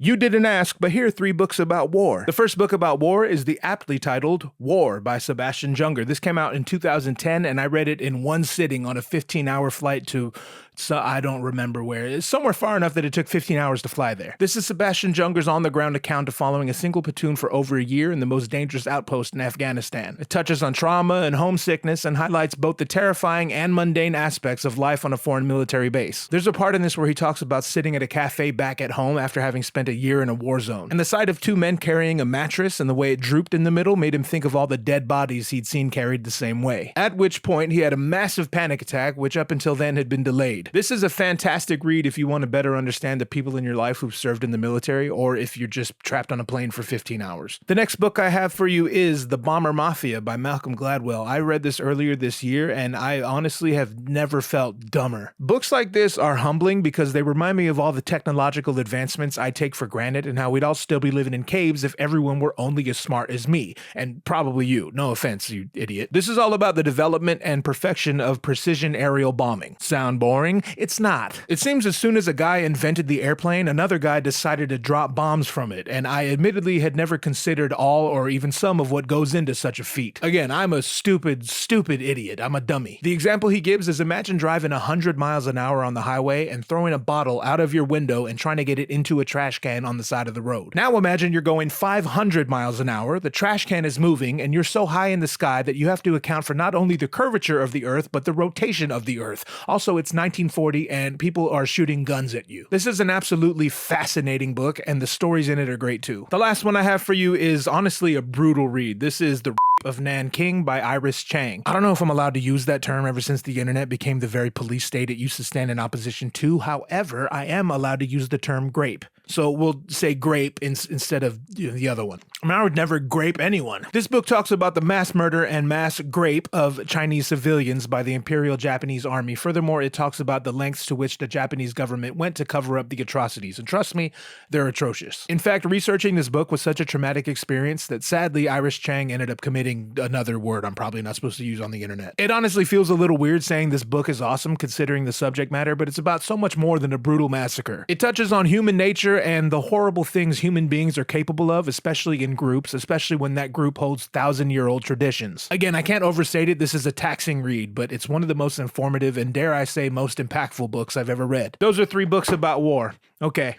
You didn't ask, but here are 3 books about war. The first book about war is the aptly titled War by Sebastian Junger. This came out in 2010, and I read it in one sitting on a 15-hour flight to, so I don't remember where. It's somewhere far enough that it took 15 hours to fly there. This is Sebastian Junger's on-the-ground account of following a single platoon for over a year in the most dangerous outpost in Afghanistan. It touches on trauma and homesickness and highlights both the terrifying and mundane aspects of life on a foreign military base. There's a part in this where he talks about sitting at a cafe back at home after having spent a year in a war zone. And the sight of 2 men carrying a mattress and the way it drooped in the middle made him think of all the dead bodies he'd seen carried the same way. At which point he had a massive panic attack, which up until then had been delayed. This is a fantastic read if you want to better understand the people in your life who've served in the military, or if you're just trapped on a plane for 15 hours. The next book I have for you is The Bomber Mafia by Malcolm Gladwell. I read this earlier this year, and I honestly have never felt dumber. Books like this are humbling because they remind me of all the technological advancements I take for granted and how we'd all still be living in caves if everyone were only as smart as me, and probably you. No offense, you idiot. This is all about the development and perfection of precision aerial bombing. Sound boring? It's not. It seems as soon as a guy invented the airplane, another guy decided to drop bombs from it, and I admittedly had never considered all or even some of what goes into such a feat. Again, I'm a stupid idiot. I'm a dummy. The example he gives is imagine driving 100 miles an hour on the highway and throwing a bottle out of your window and trying to get it into a trash can on the side of the road. Now imagine you're going 500 miles an hour, the trash can is moving, and you're so high in the sky that you have to account for not only the curvature of the earth, but the rotation of the earth. Also, it's 1940 and people are shooting guns at you. This is an absolutely fascinating book, and the stories in it are great too. The last one I have for you is honestly a brutal read. This is The of Nanking by Iris Chang. I don't know if I'm allowed to use that term ever since the internet became the very police state it used to stand in opposition to. However, I am allowed to use the term grape. So we'll say grape instead of the other one. I mean, I would never grape anyone. This book talks about the mass murder and mass grape of Chinese civilians by the Imperial Japanese Army. Furthermore, it talks about the lengths to which the Japanese government went to cover up the atrocities. And trust me, they're atrocious. In fact, researching this book was such a traumatic experience that sadly Iris Chang ended up committing another word I'm probably not supposed to use on the internet. It honestly feels a little weird saying this book is awesome considering the subject matter, but it's about so much more than a brutal massacre. It touches on human nature and the horrible things human beings are capable of, especially in groups, especially when that group holds 1,000-year-old traditions. Again, I can't overstate it, this is a taxing read, but it's one of the most informative and, dare I say, most impactful books I've ever read. Those are 3 books about war. Okay,